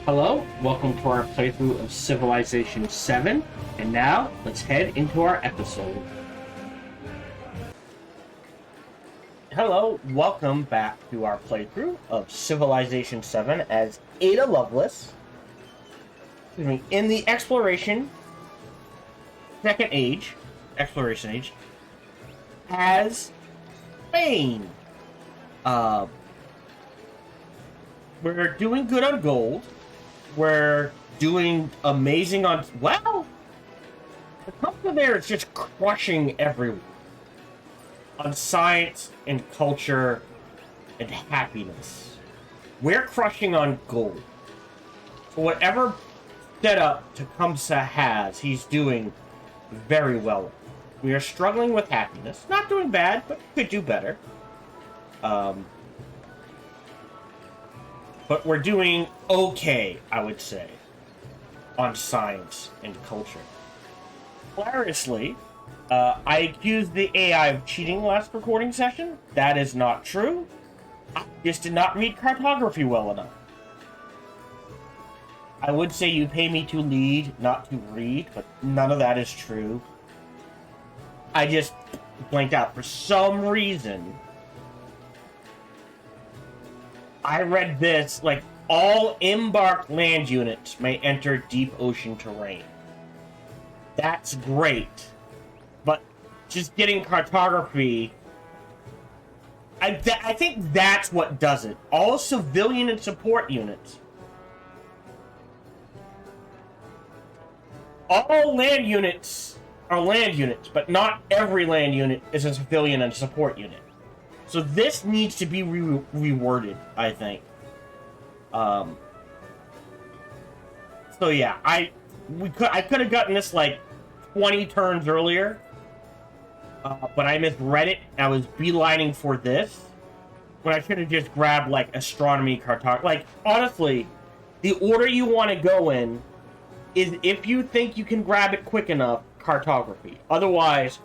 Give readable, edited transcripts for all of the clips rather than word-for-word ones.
Hello, welcome to our playthrough of Civilization 7, and now let's head into our episode. Hello, welcome back to our playthrough of Civilization 7 as Ada Lovelace, in the Exploration Exploration Age, as Spain. We're doing good on gold. We're doing amazing on... Well, the company there is just crushing everyone. On science and culture and happiness. We're crushing on gold. So whatever setup Tecumseh has, he's doing very well. We are struggling with happiness. Not doing bad, but could do better. But we're doing okay, I would say, on science and culture. Hilariously, I accused the AI of cheating last recording session. That is not true. I just did not read cartography well enough. I would say you pay me to lead, not to read, but none of that is true. I just blanked out. For some reason, I read this, like, all embarked land units may enter deep ocean terrain. That's great. But just getting cartography, I think that's what does it. All civilian and support units. All land units are land units, but not every land unit is a civilian and support unit. So this needs to be reworded, I think. So yeah, I could have gotten this like 20 turns earlier, but I misread it. I was beelining for this when I should have just grabbed like astronomy, cartography. Like honestly, the order you want to go in is, if you think you can grab it quick enough, cartography. Otherwise,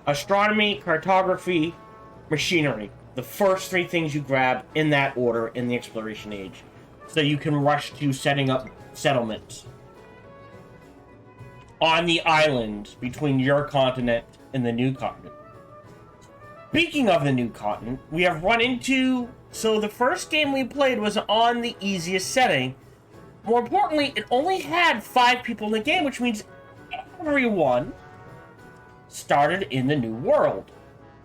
astronomy, cartography, machinery. The first three things you grab in that order in the Exploration Age. So you can rush to setting up settlements on the islands between your continent and the new continent. Speaking of the new continent, we have run into... So the first game we played was on the easiest setting. More importantly, it only had 5 people in the game, which means everyone started in the new world.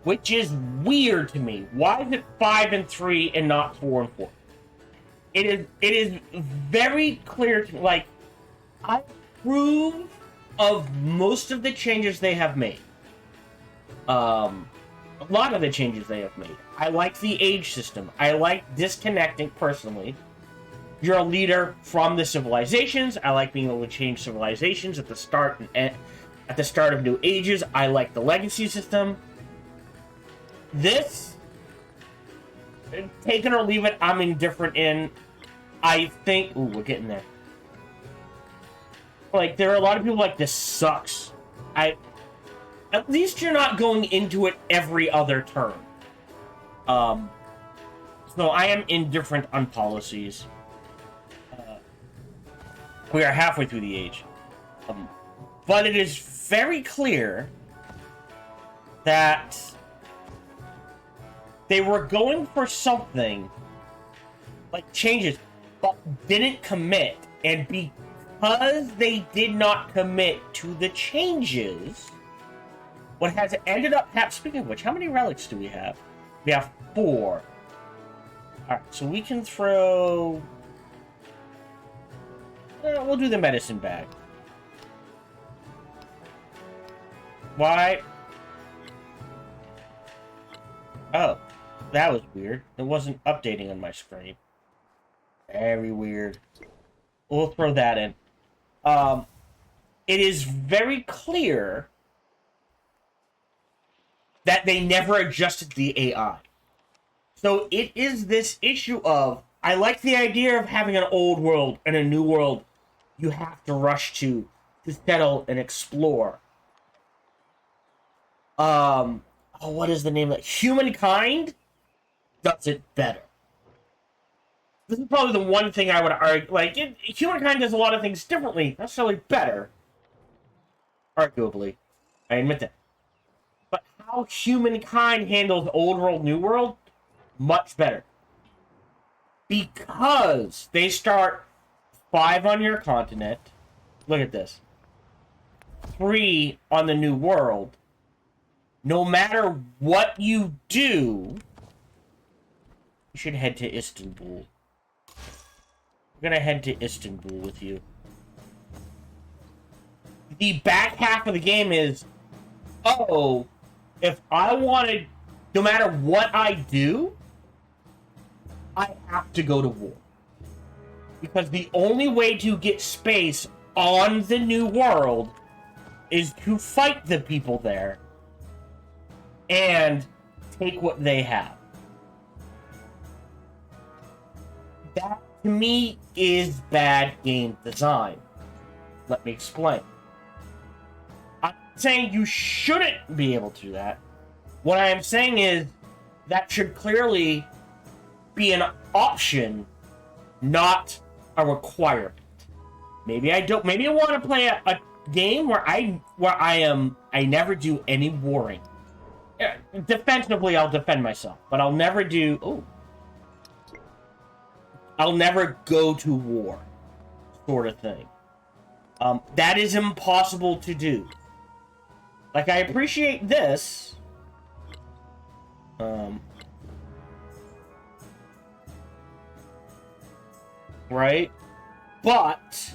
Which is weird to me. Why is it 5 and 3 and not 4 and 4? It is very clear to me. Like, I approve of most of the changes they have made. A lot of the changes they have made. I like the age system. I like disconnecting personally. You're a leader from the civilizations. I like being able to change civilizations at the start and at the start of new ages. I like the legacy system. This, take it or leave it, I'm indifferent in. I think... Ooh, we're getting there. Like, there are a lot of people like, this sucks. At least you're not going into it every other turn. So I am indifferent on policies. We are halfway through the age. But it is very clear that they were going for something like changes, but didn't commit. And because they did not commit to the changes, what has ended up happening... Speaking of which, how many relics do we have? We have 4. Alright, so we can throw... we'll do the medicine bag. Why? Oh. That was weird. It wasn't updating on my screen. Very weird. We'll throw that in. It is very clear that they never adjusted the AI. So it is this issue of, I like the idea of having an old world and a new world you have to rush to settle and explore. Oh, what is the name of that? Humankind does it better. This is probably the one thing I would argue. Like, humankind does a lot of things differently, not necessarily better. Arguably. I admit that. But how humankind handles Old World, New World, much better. Because they start 5 on your continent. Look at this. 3 on the New World. No matter what you do, you should head to Istanbul. We're gonna head to Istanbul with you. The back half of the game is, oh, if I wanted, no matter what I do, I have to go to war. Because the only way to get space on the New World is to fight the people there and take what they have. That, to me, is bad game design. Let me explain. I'm not saying you shouldn't be able to do that. What I am saying is that should clearly be an option, not a requirement. Maybe I don't. Maybe I want to play a game where I never do any warring. Defensively, I'll defend myself, but I'll never do. Oh, I'll never go to war, sort of thing. That is impossible to do. Like, I appreciate this. Right? But,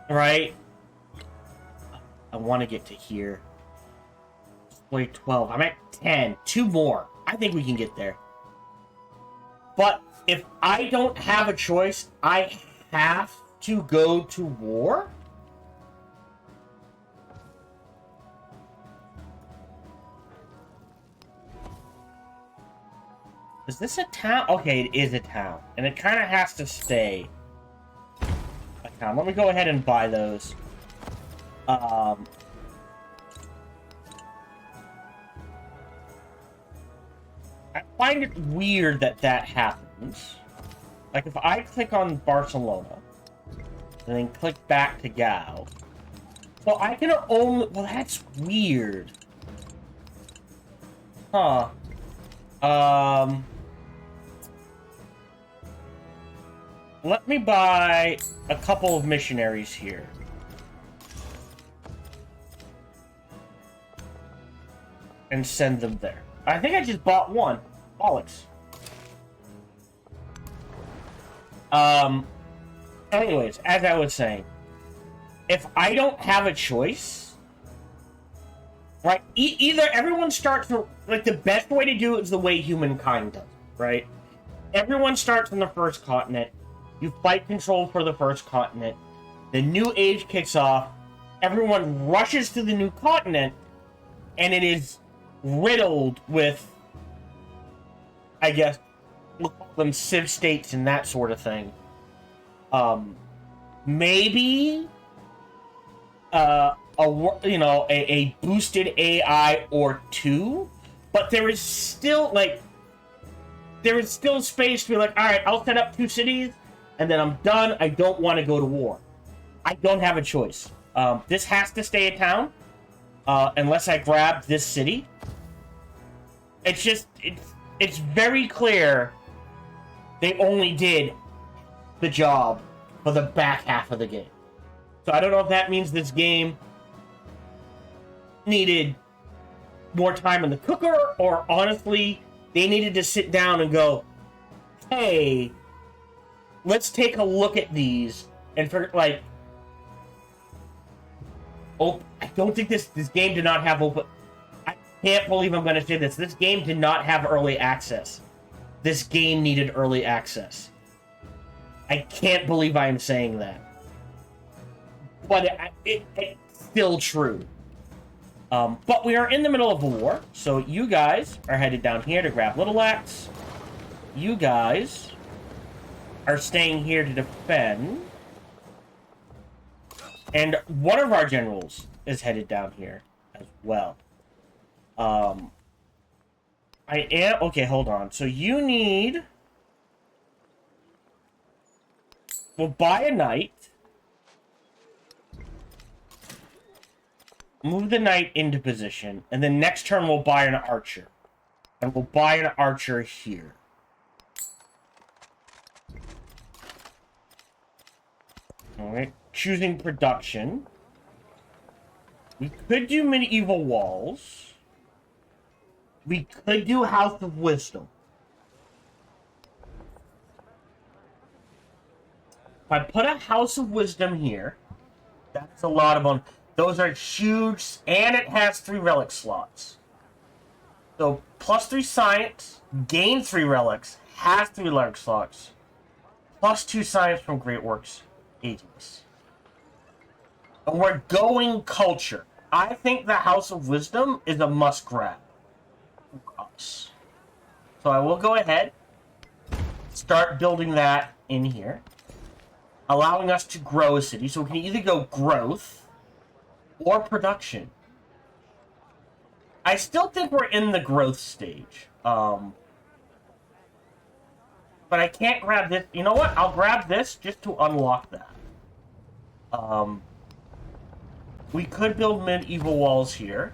right? I want to get to here. Display 12. I'm at 10. 2 more. I think we can get there. But if I don't have a choice, I have to go to war? Is this a town? Okay, it is a town. And it kind of has to stay a town. Let me go ahead and buy those. I find it weird that that happens. Like, if I click on Barcelona, and then click back to Gao, well, I can only... Well, that's weird. Huh. Let me buy a couple of missionaries here. And send them there. I think I just bought one. Bollocks. Anyways, as I was saying, if I don't have a choice, right? Either everyone starts, like, the best way to do it is the way humankind does, right? Everyone starts on the first continent. You fight control for the first continent. The new age kicks off. Everyone rushes to the new continent, and it is riddled with, I guess, we'll call them civ states and that sort of thing. Maybe a boosted AI or two, but there is still space to be like, all right, I'll set up 2 cities, and then I'm done. I don't want to go to war. I don't have a choice. This has to stay a town, unless I grab this city. It's just, it's very clear they only did the job for the back half of the game. So I don't know if that means this game needed more time in the cooker, or honestly, they needed to sit down and go, hey, let's take a look at these and figure, like, oh, I don't think this game did not have open... I can't believe I'm going to say this. This game did not have early access. This game needed early access. I can't believe I am saying that. But it's still true. But we are in the middle of a war, so you guys are headed down here to grab Little Axe. You guys are staying here to defend. And one of our generals is headed down here as well. I am... Okay, hold on. So you need... We'll buy a knight. Move the knight into position. And then next turn we'll buy an archer. And we'll buy an archer here. Alright. Choosing production. We could do medieval walls. We could do House of Wisdom. If I put a House of Wisdom here, that's a lot of them. Those are huge, and it has 3 relic slots. So, +3 science, gain 3 relics, has 3 relic slots, +2 science from Great Works agents. And we're going culture. I think the House of Wisdom is a must-grab for us. So I will go ahead, start building that in here, allowing us to grow a city. So we can either go growth or production. I still think we're in the growth stage. But I can't grab this. You know what? I'll grab this just to unlock that. We could build medieval walls here.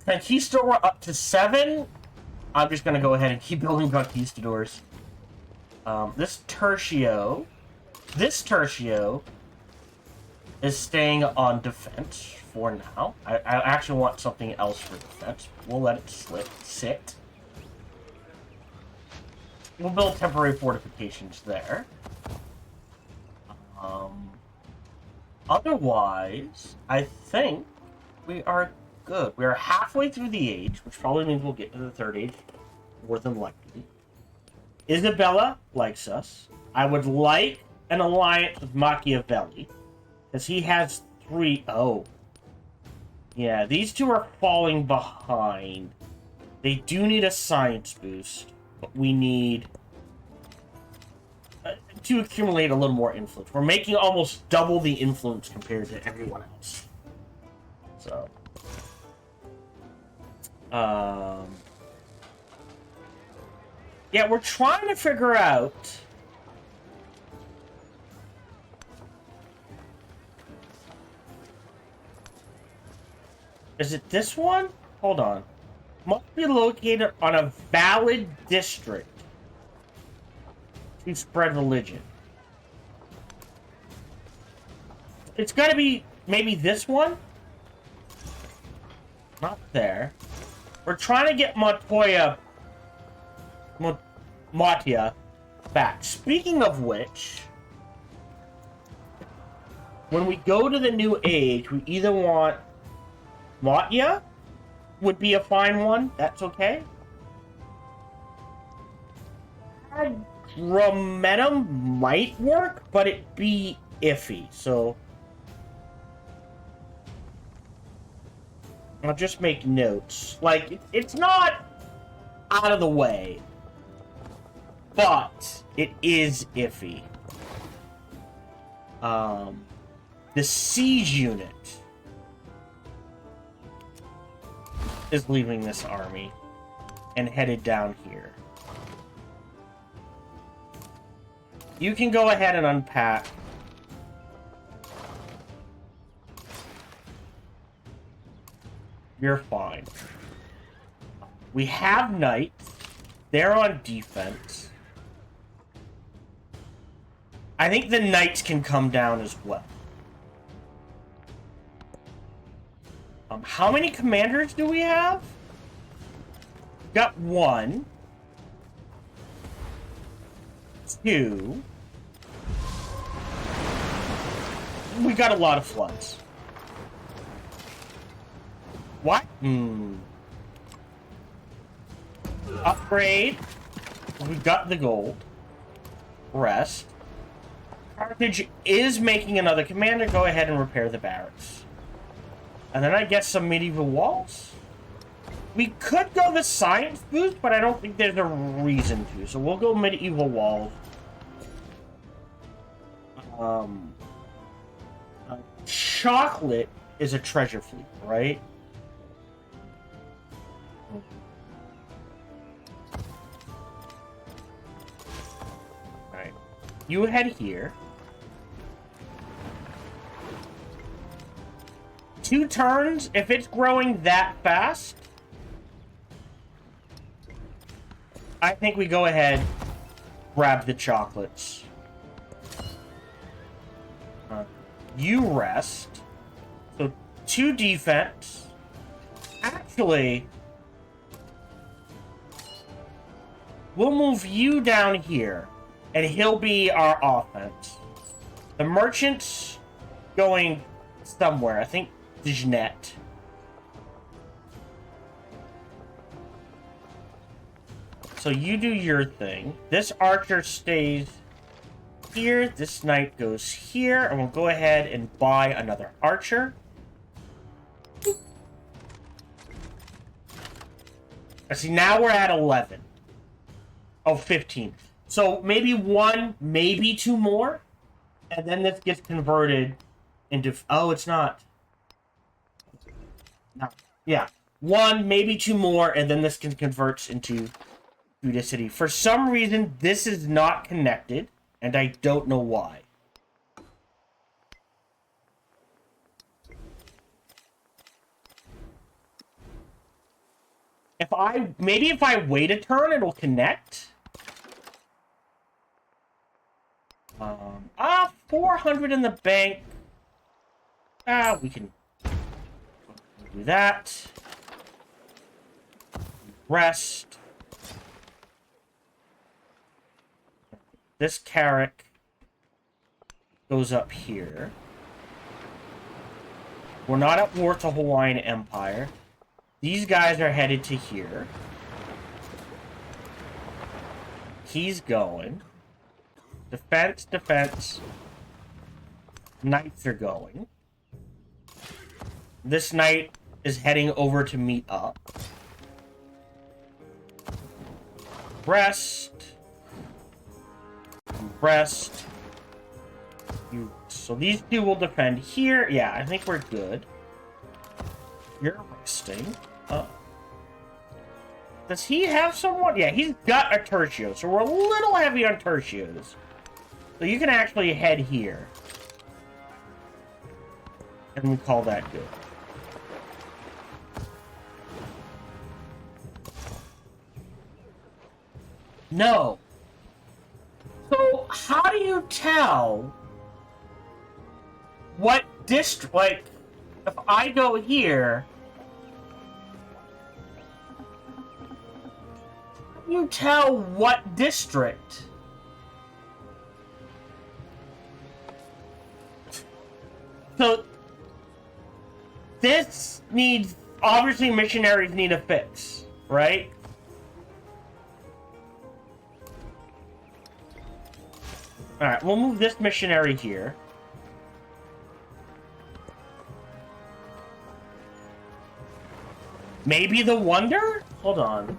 Conquistador up to 7. I'm just going to go ahead and keep building conquistadors. This tertio is staying on defense for now. I actually want something else for defense. We'll let it sit. We'll build temporary fortifications there. Otherwise, I think we are good. We are halfway through the age, which probably means we'll get to the 3rd age, more than likely. Isabella likes us. I would like an alliance with Machiavelli, because he has 3... Oh. Yeah, these two are falling behind. They do need a science boost, but we need... to accumulate a little more influence. We're making almost double the influence compared to everyone else. So. Yeah, we're trying to figure out... Is it this one? Hold on. Must be located on a valid district to spread religion. It's gotta be maybe this one? Not there. We're trying to get Matia back. Speaking of which, when we go to the new age, we either want Matia would be a fine one. That's okay. Rometum might work, but it'd be iffy. So I'll just make notes. Like, it's not out of the way, but it is iffy. The siege unit is leaving this army and headed down here. You can go ahead and unpack. You're fine. We have knights. They're on defense. I think the knights can come down as well. How many commanders do we have? Got 1. 2. We got a lot of floods. What? Upgrade. We got the gold. Rest. Carthage is making another commander. Go ahead and repair the barracks. And then I guess some medieval walls. We could go the science boost, but I don't think there's a reason to. So we'll go medieval walls. Chocolate is a treasure fleet, right? You head here. 2 turns, if it's growing that fast, I think we go ahead, grab the chocolates. You rest. So 2 defense. Actually, we'll move you down here, and he'll be our offense. The merchant's going somewhere. I think Jeanette. So you do your thing. This archer stays here. This knight goes here. And we'll go ahead and buy another archer. I see, now we're at 11. Oh, 15. So maybe 1, maybe 2 more. And then this gets converted into... Oh, it's not. No. Yeah. 1, maybe 2 more, and then this converts into City. For some reason, this is not connected, and I don't know why. Maybe if I wait a turn, it'll connect. 400 in the bank. We can do that. Rest. This carrack goes up here. We're not at war with the Hawaiian Empire. These guys are headed to here. He's going. Defense, defense. Knights are going. This knight is heading over to meet up. Rest. Rest. So these 2 will defend here. Yeah, I think we're good. You're resting. Does he have someone? Yeah, he's got a tertio, so we're a little heavy on tertios. So you can actually head here. And we call that good. No. So, how do you tell what district, like, if I go here, how do you tell what district? So, this needs, obviously missionaries need a fix, right? Alright, we'll move this missionary here. Maybe the Wonder? Hold on.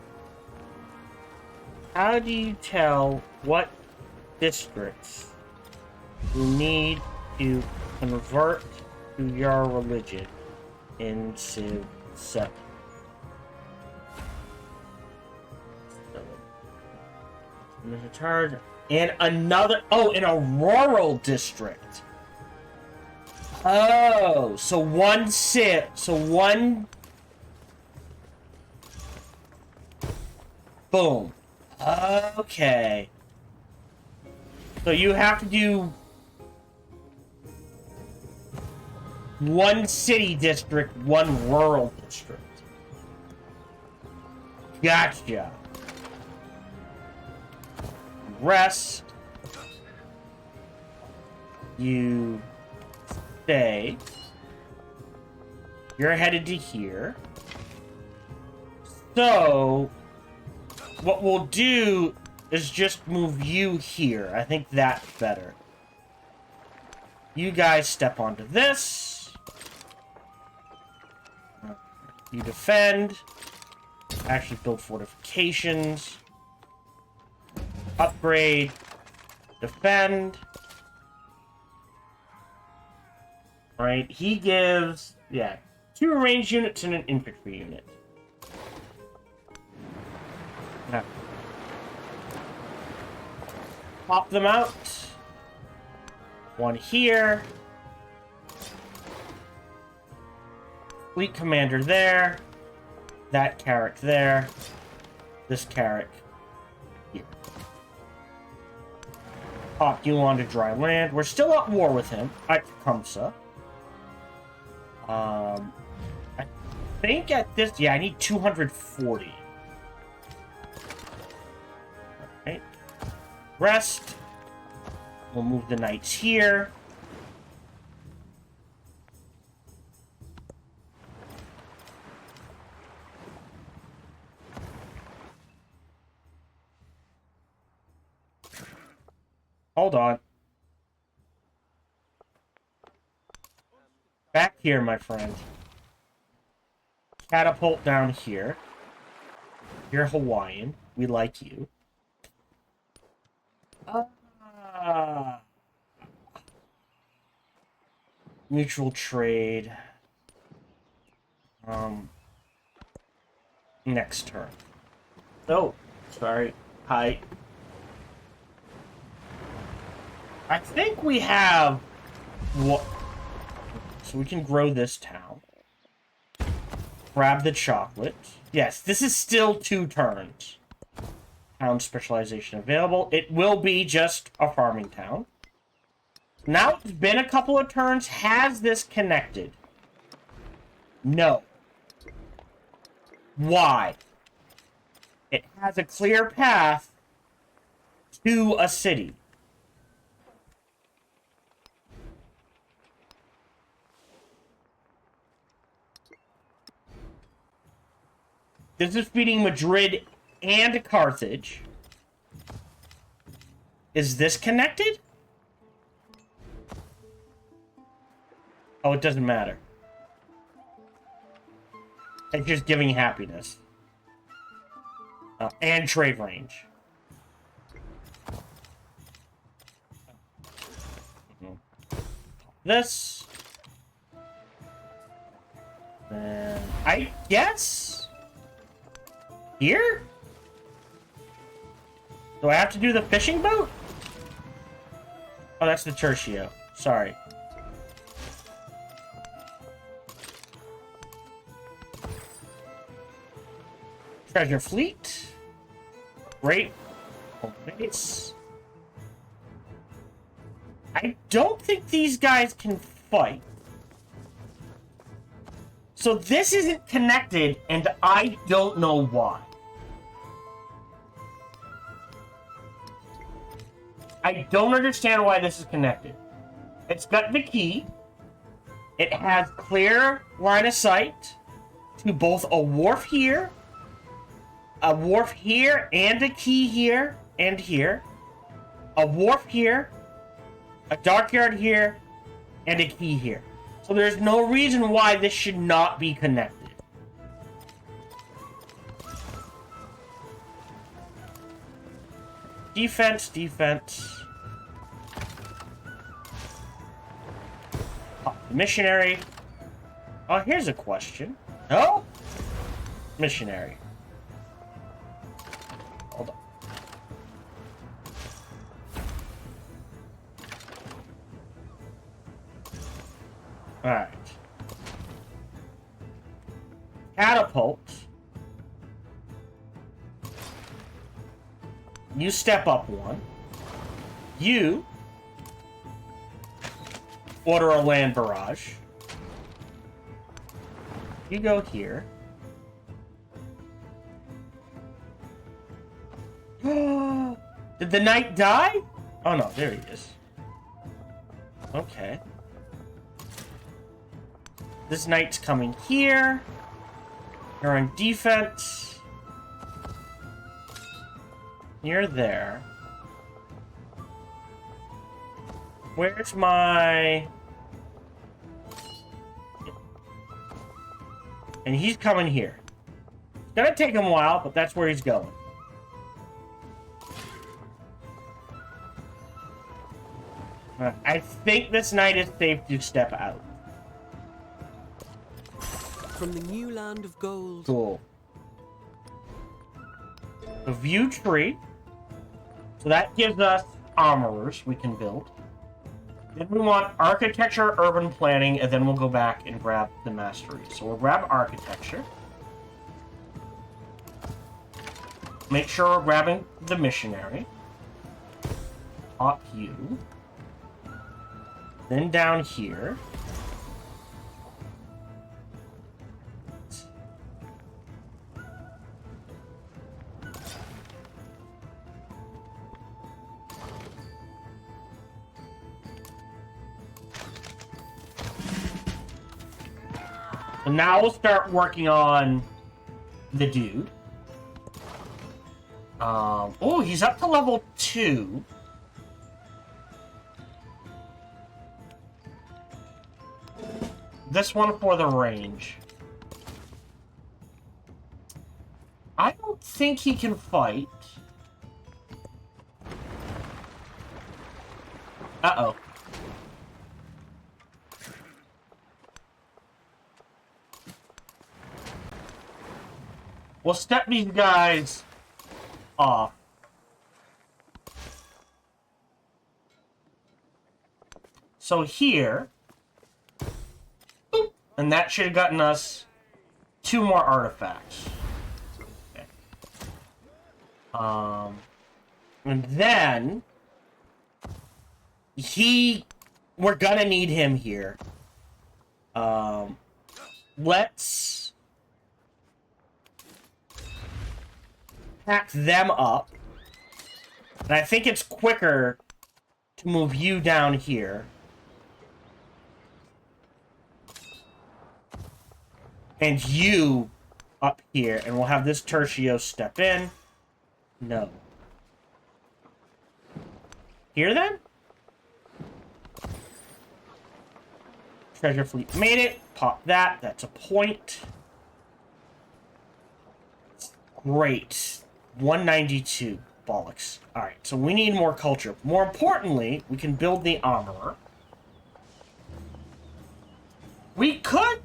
How do you tell what districts you need to convert to your religion in Civ 7? There's a charge. And another... Oh, in a rural district. Oh, so one Civ... So one... Boom. Okay. So you have to do... one city district, one rural district. Gotcha. Rest. You stay. You're headed to here. So, what we'll do is just move you here. I think that's better. You guys step onto this. You defend. Actually build fortifications. Upgrade. Defend. Right, he gives, yeah, 2 ranged units and an infantry unit. Yeah. Pop them out. One here. Fleet commander there. That carrack there. This carrack here. Pop you onto dry land. We're still at war with him at Tecumseh. I think at this... Yeah, I need 240. Alright. Rest. We'll move the knights here. Hold on. Back here, my friend. Catapult down here. You're Hawaiian. We like you. Mutual trade. Next turn. Oh, sorry. Hi. I think we have what, so we can grow this town. Grab the chocolate. Yes, this is still 2 turns. Town specialization available. It will be just a farming town. Now it's been a couple of turns. Has this connected? No. Why? It has a clear path to a city. This is feeding Madrid and Carthage. Is this connected? Oh, it doesn't matter. It's just giving happiness. And trade range. This. And I guess... Here? Do I have to do the fishing boat? Oh, that's the Tertio. Sorry. Treasure fleet. Great. Base. I don't think these guys can fight. So this isn't connected, and I don't know why. I don't understand why this is connected. It's got the key. It has clear line of sight to both a wharf here, and a key here, and here. A wharf here, a dockyard here, and a key here. So there's no reason why this should not be connected. Defense, defense. Oh, missionary. Oh, here's a question. No? Missionary. Hold on. Alright. Catapult. You step up 1. You order a land barrage. You go here. Did the knight die? Oh no, there he is. Okay. This knight's coming here. You're on defense. You're there. Where's my... And he's coming here. It's gonna take him a while, but that's where he's going. I think this knight is safe to step out. From the new land of gold. Cool. The view tree. So that gives us armorers we can build. Then we want architecture, urban planning, and then we'll go back and grab the mastery. So we'll grab architecture. Make sure we're grabbing the missionary. Up you. Then down here. And now we'll start working on the dude. Oh, he's up to level 2. This one for the range. I don't think he can fight. Uh-oh. We'll step these guys off. So here, boop, and that should have gotten us 2 more artifacts. Okay. And then we're gonna need him here. Let's pack them up. And I think it's quicker to move you down here. And you up here. And we'll have this Tertio step in. No. Here then? Treasure fleet made it. Pop that. That's a point. Great. 192. Bollocks. Alright, so we need more culture. More importantly, we can build the armorer. We could...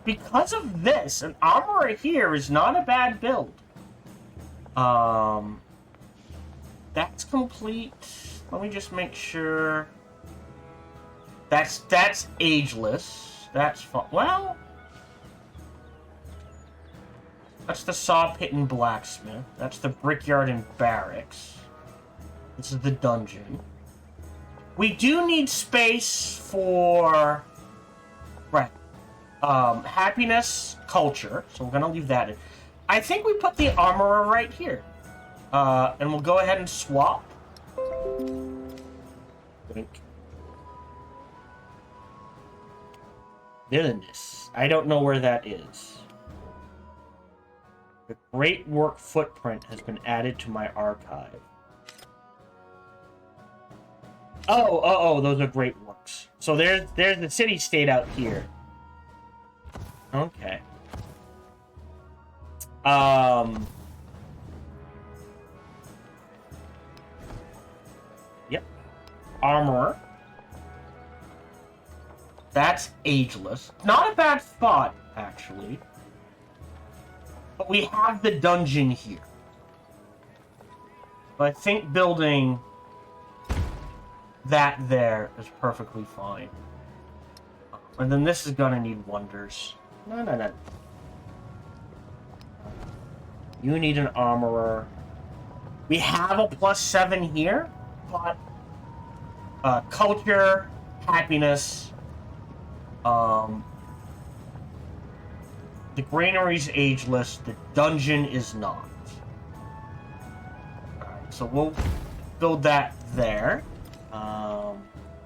Because of this, an armorer here is not a bad build. That's complete. Let me just make sure... That's ageless. That's fun. Well... That's the saw pit and blacksmith. That's the brickyard and barracks. This is the dungeon. We do need space for... Right. Happiness, culture. So we're gonna leave that in. I think we put the armorer right here. And we'll go ahead and swap. Villainous. I don't know where that is. The great work footprint has been added to my archive. Oh, those are great works. So there's the city-state out here. Okay. Yep. Armor. That's ageless. Not a bad thought, actually. But we have the dungeon here. But I think building that there is perfectly fine. And then this is gonna need wonders. No. You need an armorer. We have a +7 here, but culture, happiness, the granary's ageless, the dungeon is not. Alright, so we'll build that there.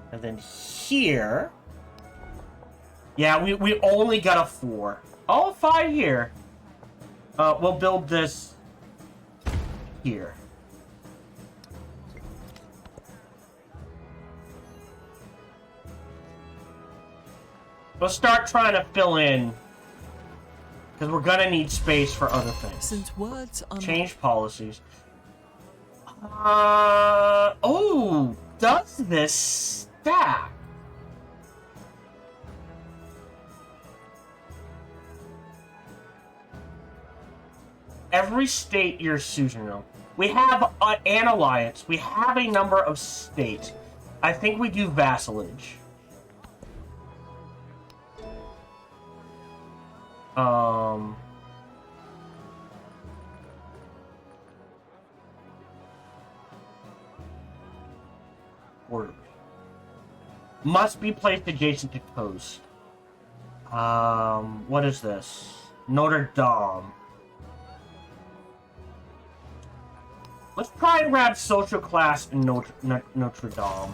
And then here... Yeah, we only got a 4. Oh, 5 here. We'll build this here. We'll start trying to fill in, because we're gonna need space for other things. Since words are Change policies. Oh, does this stack? every state you're suzerain. We have an alliance. We have a number of states. I think we do vassalage. Word. Must be placed adjacent to coast. What is this? Notre Dame. Let's try and grab social class in Notre Dame.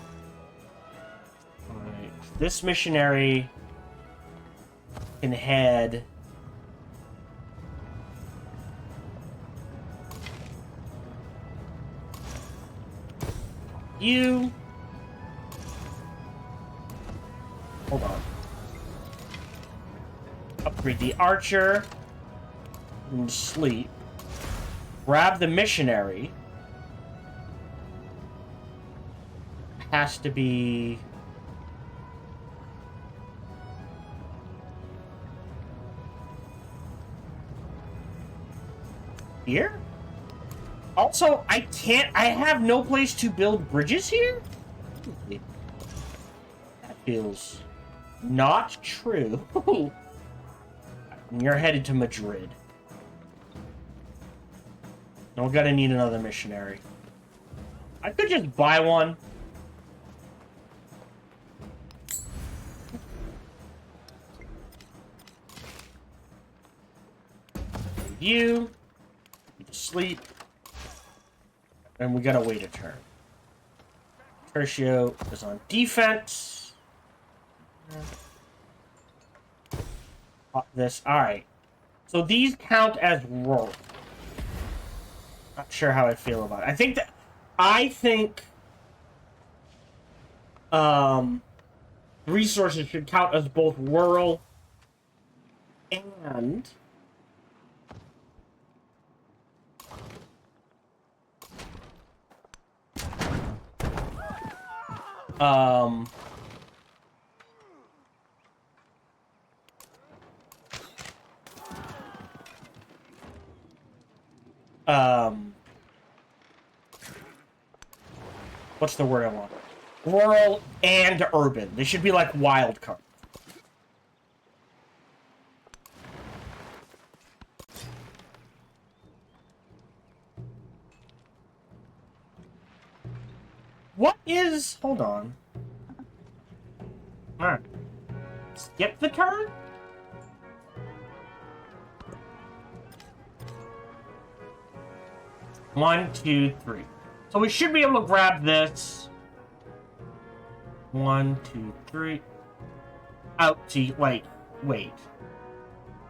Alright. This missionary can head... You... Hold on. Upgrade the archer. And sleep. Grab the missionary. Has to be... Here? Also, I have no place to build bridges here? That feels not true. You're headed to Madrid. We're gonna need another missionary. I could just buy one. You sleep. And we gotta wait a turn. Tertio is on defense. This. Alright. So these count as roll. Not sure how I feel about it. I think resources should count as both rural and what's the word I want? Rural and urban. They should be like wild cards. What is... Hold on. Alright. Skip the turn? One, two, three. So we should be able to grab this. 1, 2, 3. Out to... Wait.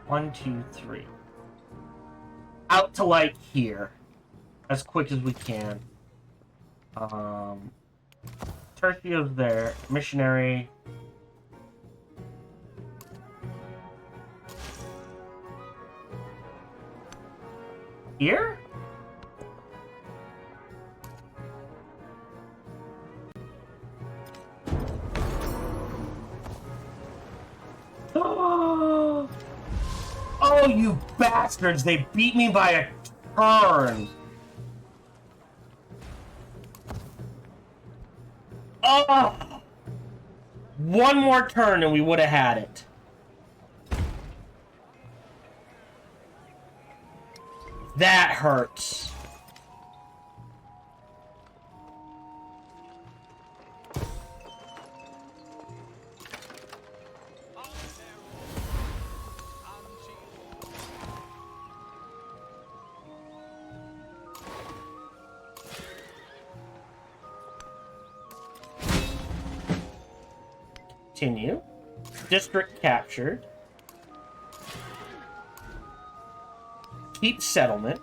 1, 2, 3. Out to, like, here. As quick as we can. Tertio's there. Missionary. Here? Oh, you bastards! They beat me by a turn! Oh! One more turn and we would have had it. That hurts. Continue. District captured. Keep settlement.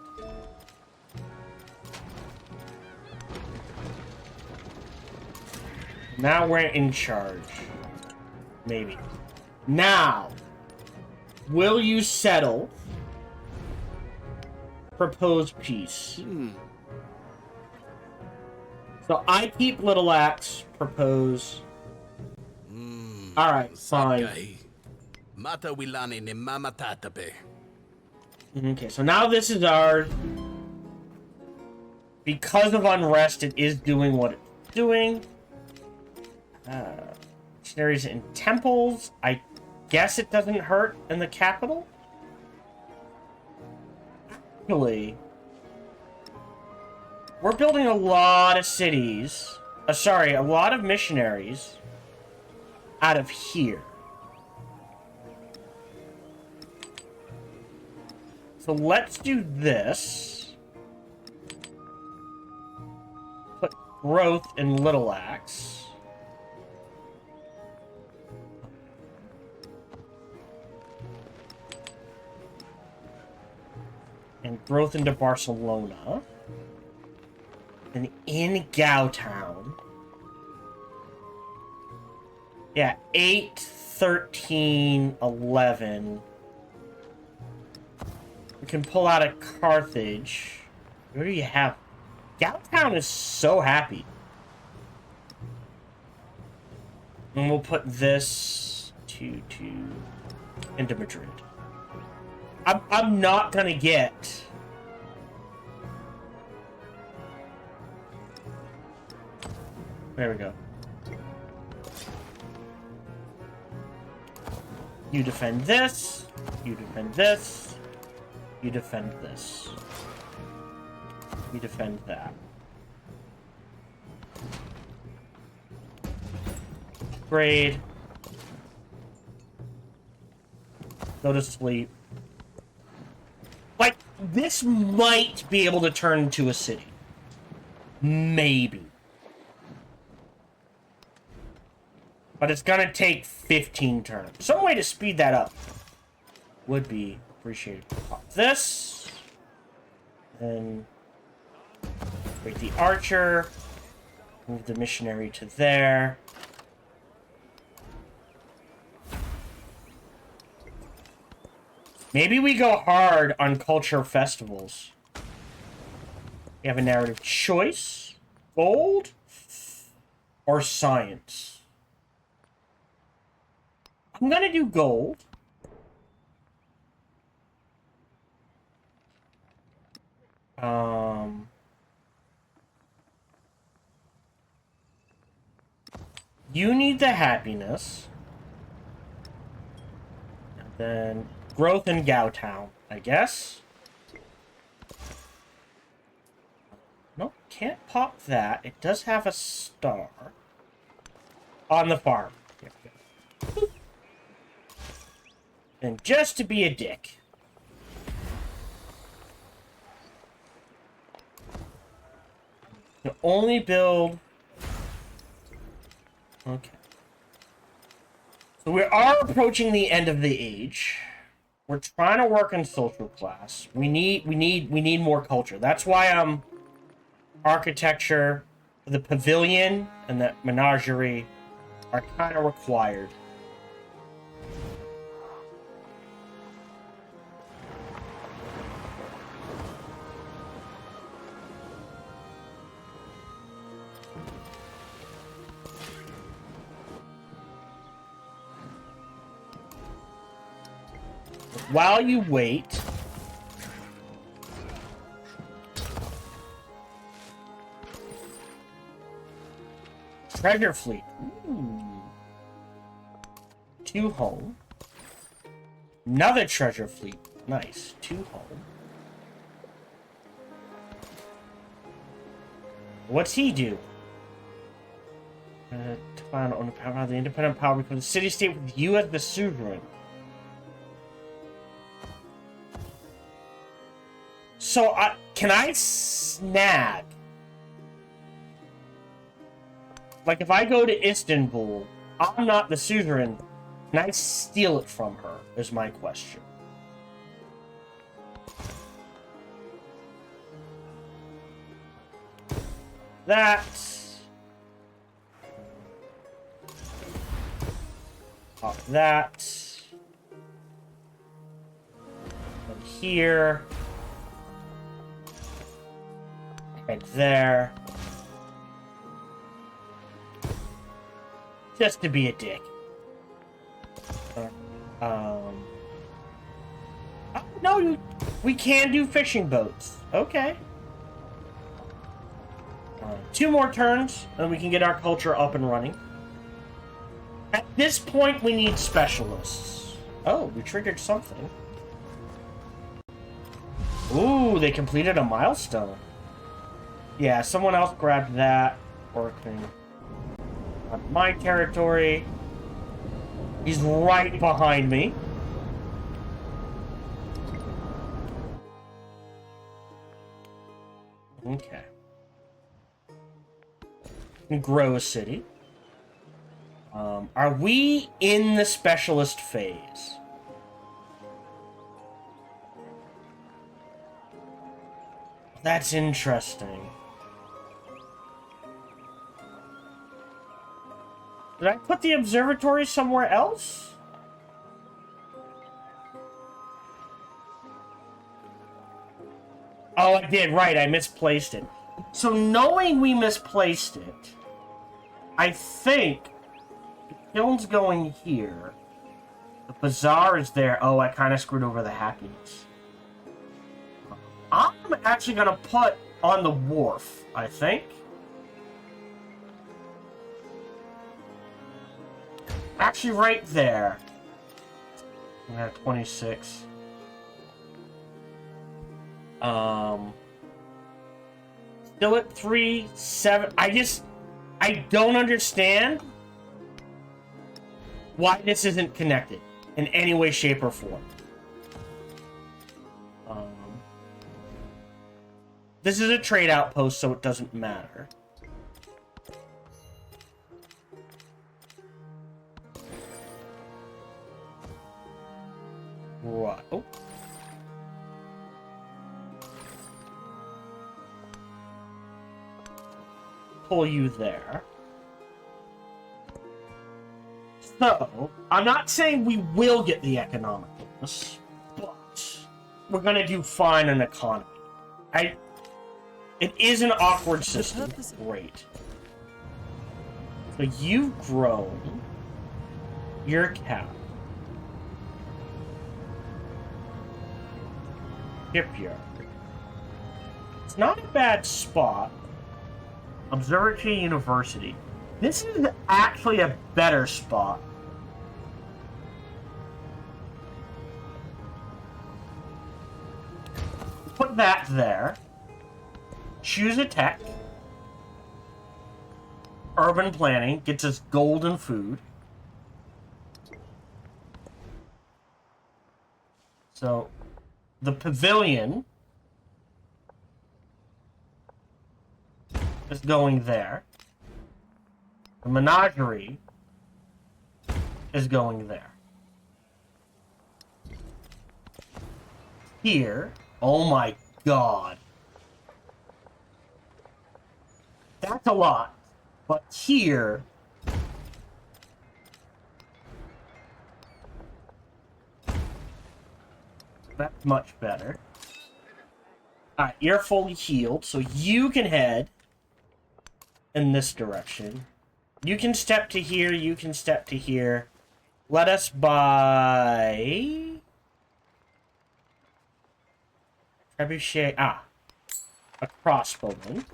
Now we're in charge. Maybe. Now, will you settle? Propose peace. So I keep Little Axe. Propose. Alright, fine. Okay, so now this is ours. Because of unrest, it is doing what it's doing. Missionaries in temples. I guess it doesn't hurt in the capital? Actually, we're building a lot of cities. Sorry, a lot of missionaries out of here. So let's do this. Put growth in Little Axe. And growth into Barcelona. And in Gowtown. Yeah, 8, 13, 11. We can pull out a Carthage. What do you have? Gowtown is so happy. And we'll put this into Madrid. I'm not gonna get... There we go. You defend this. You defend this. You defend this. You defend that. Grade. Go to sleep. Like, this might be able to turn into a city. Maybe. But it's gonna take 15 turns. Some way to speed that up would be appreciated. Pop this. Then create the archer. Move the missionary to there. Maybe we go hard on culture festivals. We have a narrative choice. Gold or science. I'm gonna do gold. You need the happiness. And then growth in Gowtown, I guess. Nope, can't pop that. It does have a star. On the farm. There we go. And just to be a dick. You only build... Okay. So we are approaching the end of the age. We're trying to work on social class. We need more culture. That's why architecture, the pavilion, and the menagerie are kind of required. While you wait, treasure fleet. Ooh. 2 home. Another treasure fleet. Nice. 2 home. What's he do? To find on the independent power becomes a city-state with you as the suzerain. So, can I snag? Like, if I go to Istanbul, I'm not the suzerain. Can I steal it from her, is my question. That. Pop that. And here. Right there. Just to be a dick. No, we can do fishing boats. Okay. 2 more turns, and we can get our culture up and running. At this point, we need specialists. Oh, we triggered something. Ooh, they completed a milestone. Yeah, someone else grabbed that. Working on my territory. He's right behind me. Okay. Grow a city. Are we in the specialist phase? That's interesting. Did I put the observatory somewhere else? Oh, I did, right, I misplaced it. So knowing we misplaced it, I think the kiln's going here. The bazaar is there. Oh, I kind of screwed over the happiness. I'm actually going to put on the wharf, I think. Actually, right there. I got 26. Still at 3, 7. I don't understand why this isn't connected in any way, shape, or form. This is a trade outpost, so it doesn't matter. Right. Oh. Pull you there. So, I'm not saying we will get the economic bonus, but we're gonna do fine in economy. It is an awkward system. Great. So you've grown your cow. Shipyard. It's not a bad spot. Observatory University. This is actually a better spot. Put that there. Choose a tech. Urban planning gets us gold and food. So, the pavilion is going there. The menagerie is going there. Here, oh my god. That's a lot. But here, that's much better. Alright, you're fully healed, so you can head in this direction. You can step to here, you can step to here. Let us buy... Trebuchet... Ah. A crossbowman.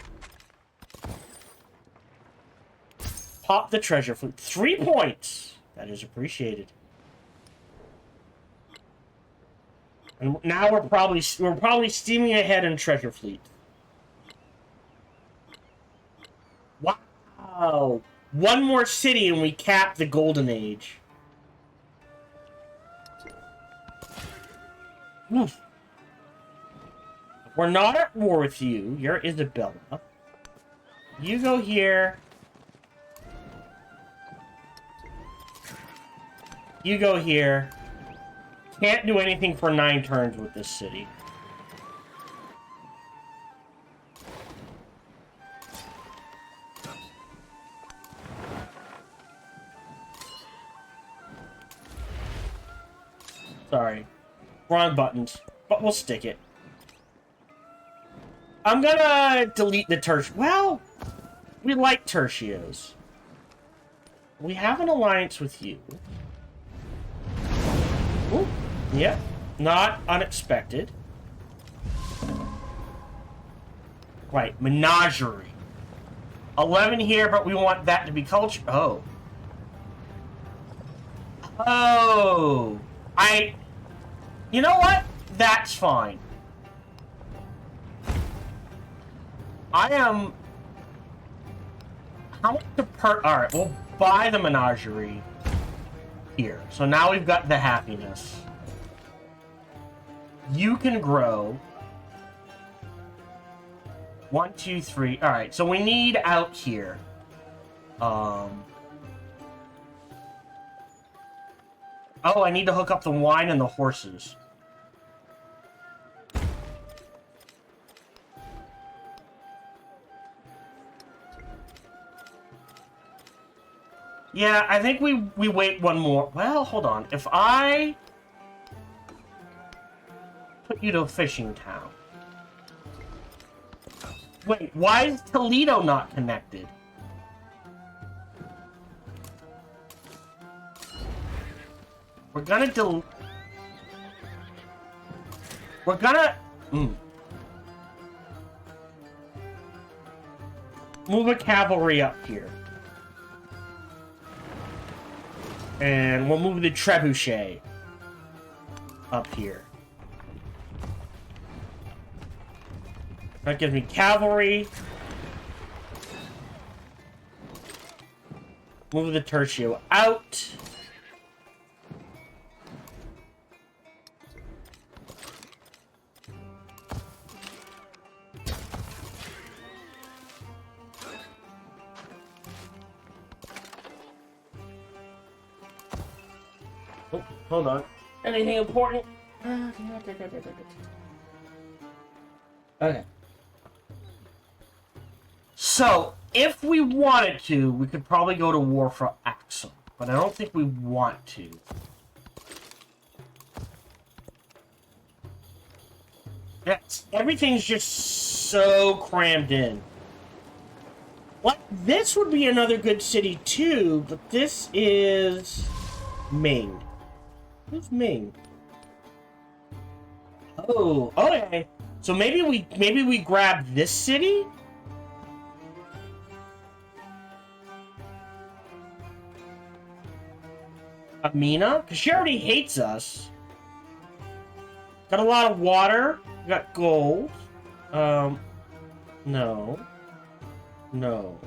Pop the treasure flute. 3 points! That is appreciated. And now we're probably steaming ahead in treasure fleet. Wow! 1 more city and we cap the golden age. Oof. We're not at war with you. You're Isabella. You go here. You go here. Can't do anything for 9 turns with this city. Sorry. Wrong buttons. But we'll stick it. I'm gonna delete the tertiary. Well, we like tertios. We have an alliance with you. Ooh, yeah. Not unexpected. Right, menagerie. 11 here, but we want that to be culture. Oh. Oh. You know what? That's fine. I am... How much to Alright, we'll buy the menagerie here. So now we've got the happiness. You can grow. 1, 2, 3. Alright, so we need out here. Oh, I need to hook up the wine and the horses. Yeah, I think we wait one more. Well, hold on. If I put you to a fishing town. Wait, why is Toledo not connected? We're gonna move a cavalry up here. And we'll move the trebuchet up here. That gives me cavalry. Move the tertio out. Oh, hold on. Anything important? Okay. So, if we wanted to, we could probably go to war for Axel. But I don't think we want to. Everything's just so crammed in. Like, this would be another good city too, but this is Ming. Who's Ming? Oh, okay. So maybe we grab this city? Amina? Because she already hates us. Got a lot of water. We got gold. No. No.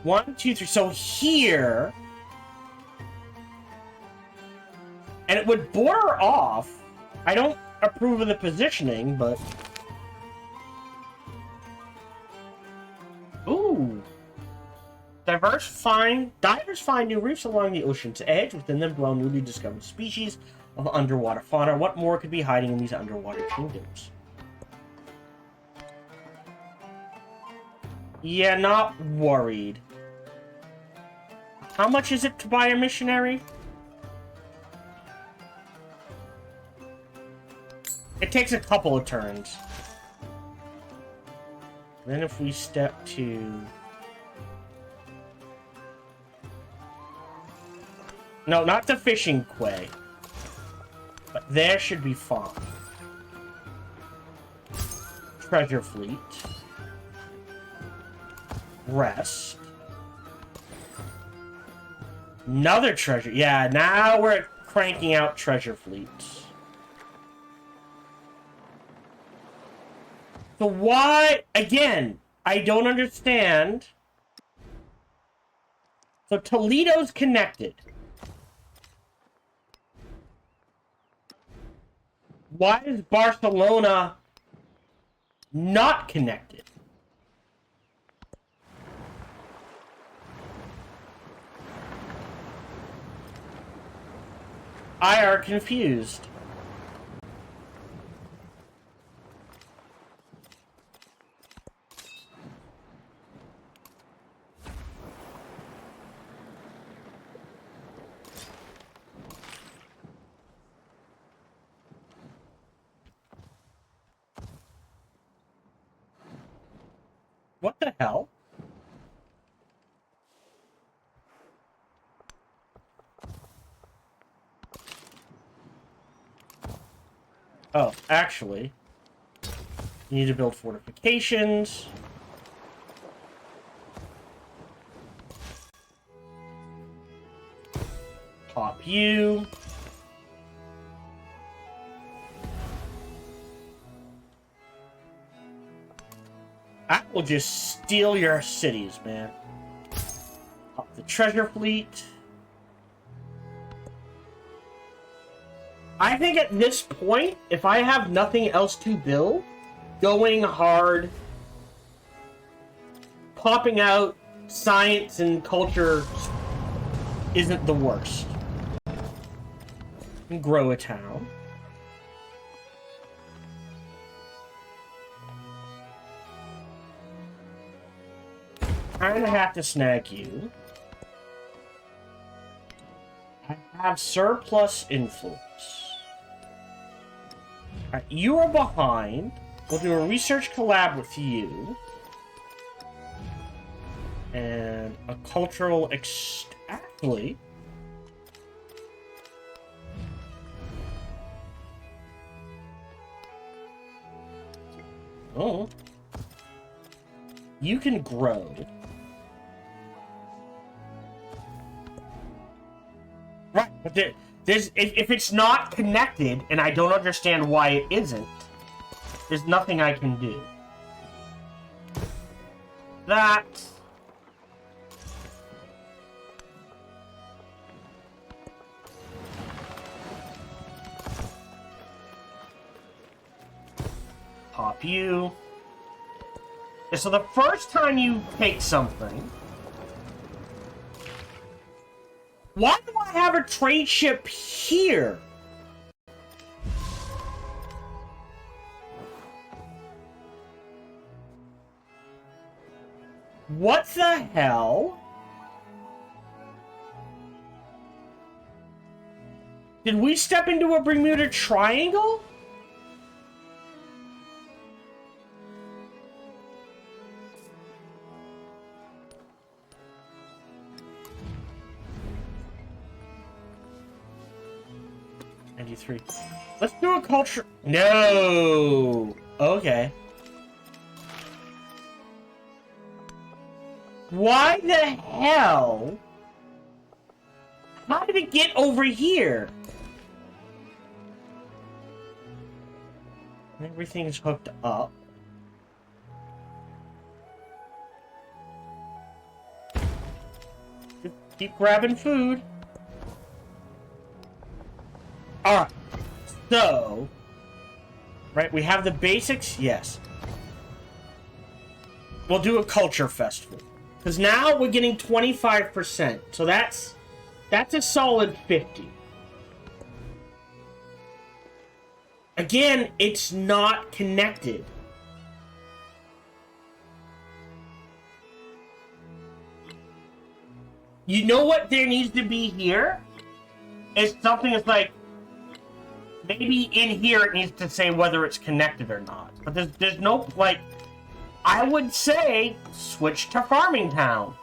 1, 2, 3. So here... And it would border off. I don't approve of the positioning, but... Ooh. Divers find new reefs along the ocean's edge. Within them dwell newly discovered species of underwater fauna. What more could be hiding in these underwater kingdoms? Yeah, not worried. How much is it to buy a missionary? It takes a couple of turns. Then if we step to... No, not the fishing quay. But there should be fine. Treasure fleet. Rest. Another treasure. Yeah, now we're cranking out treasure fleets. So why, again, I don't understand. So Toledo's connected. Why is Barcelona not connected? I are confused. What the hell? Oh, actually, you need to build fortifications. Pop you. I will just steal your cities, man. Pop the treasure fleet. I think at this point, if I have nothing else to build, going hard, popping out science and culture isn't the worst. And grow a town. I'm gonna have to snag you. I have surplus influence. Alright, you are behind. We'll do a research collab with you. And a cultural actually. Oh. You can grow. Right, but there's if it's not connected, and I don't understand why it isn't, there's nothing I can do. That... Pop you. So the first time you take something... Why do I have a trade ship here? What the hell? Did we step into a Bermuda Triangle? Let's do a culture. No. Okay. Why the hell? How did it get over here? Everything's hooked up. Just keep grabbing food. Alright, so, right, we have the basics, yes. We'll do a culture festival. Because now we're getting 25%, so that's a solid 50. Again, it's not connected. You know what there needs to be here? It's something that's like, maybe in here it needs to say whether it's connected or not. But there's no, like, I would say switch to Farming Town.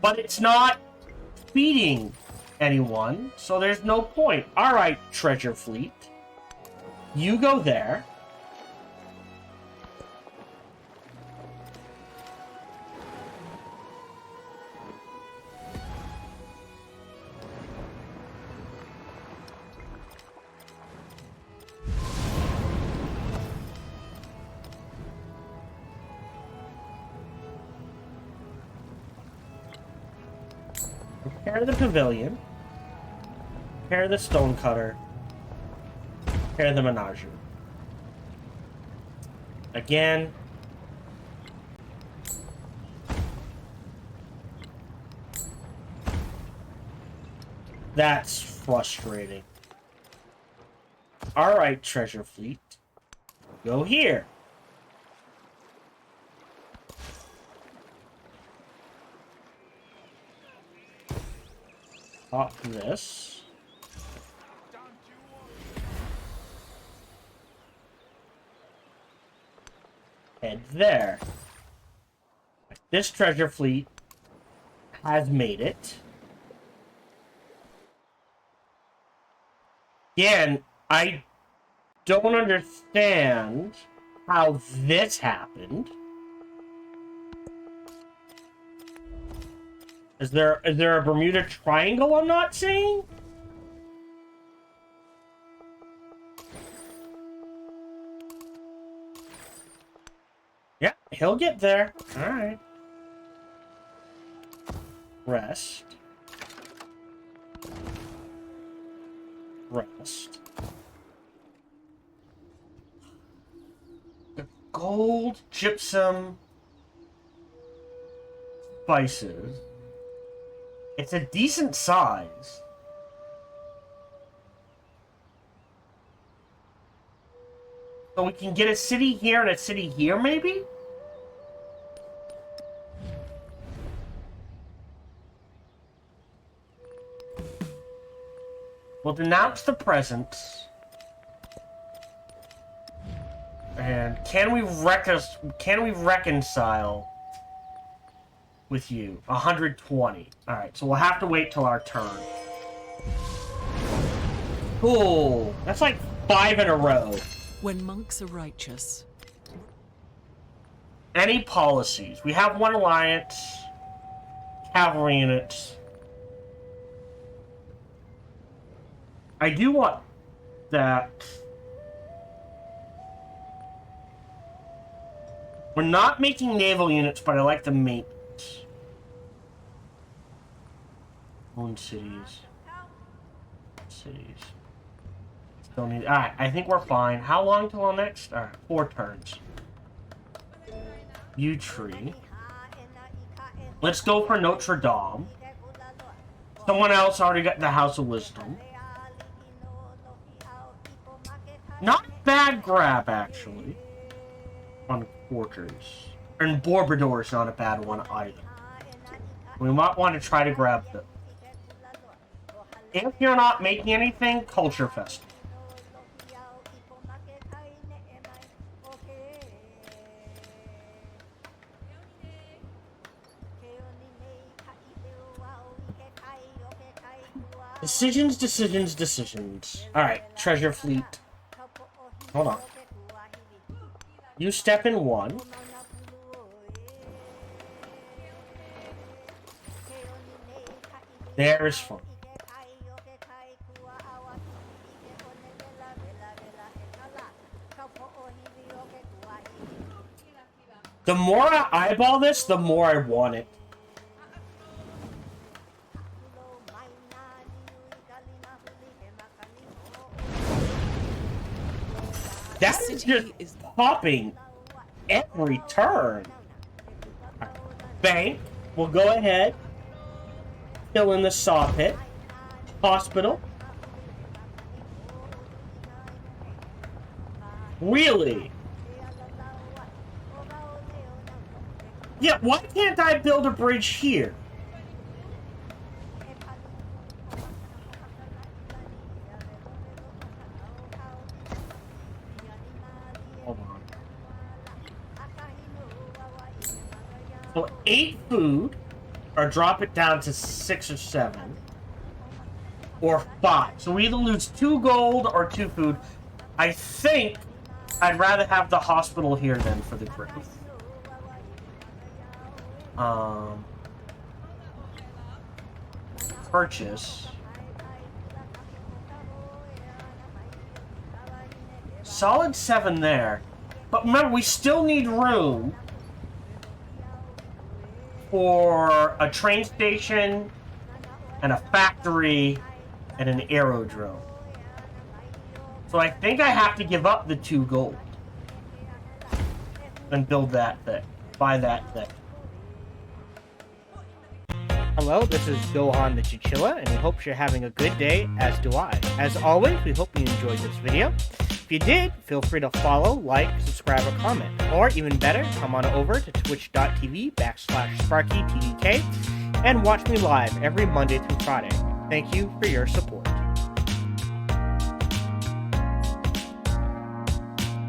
But it's not feeding anyone, so there's no point. Alright, Treasure Fleet. You go there. Repair the pavilion. Repair the stone cutter. Repair the menagerie. Again. That's frustrating. Alright, Treasure Fleet. Go here. Pop this. Head there. This treasure fleet has made it. Again, I don't understand how this happened. Is there a Bermuda Triangle I'm not seeing? Yeah, he'll get there. Alright. Rest. Rest. The gold gypsum spices. It's a decent size. So we can get a city here and a city here, maybe? We'll denounce the presence. And can we reconcile with you? 120. Alright, so we'll have to wait till our turn. Cool. That's like 5 in a row. When monks are righteous. Any policies? We have one alliance. Cavalry units. I do want that. We're not making naval units, but I like the maintenance. Own cities. Cities. Still need. Alright, I think we're fine. How long till our next? Alright, 4 turns. U tree. Let's go for Notre Dame. Someone else already got the House of Wisdom. Not a bad grab, actually. On quarters. And Bourbador is not a bad one either. We might want to try to grab them. If you're not making anything, Culture Festival. Decisions, decisions, decisions. Alright, Treasure Fleet. Hold on. You step in 1. There's fun. The more I eyeball this, the more I want it. That is just popping every turn. Right. Bank. We'll go ahead. Fill in the saw pit. Hospital. Really? Yeah, why can't I build a bridge here? Hold on. So 8 food, or drop it down to 6 or 7, or 5. So we either lose 2 gold or 2 food. I think I'd rather have the hospital here than for the growth. Purchase. Solid 7 there. But remember, we still need room for a train station and a factory and an aerodrome. So I think I have to give up the 2 gold and build that thing. Buy that thing. Hello, this is Gohan the Chinchilla, and we hope you're having a good day, as do I. As always, we hope you enjoyed this video. If you did, feel free to follow, like, subscribe, or comment. Or, even better, come on over to twitch.tv/SparkyTDK and watch me live every Monday through Friday. Thank you for your support.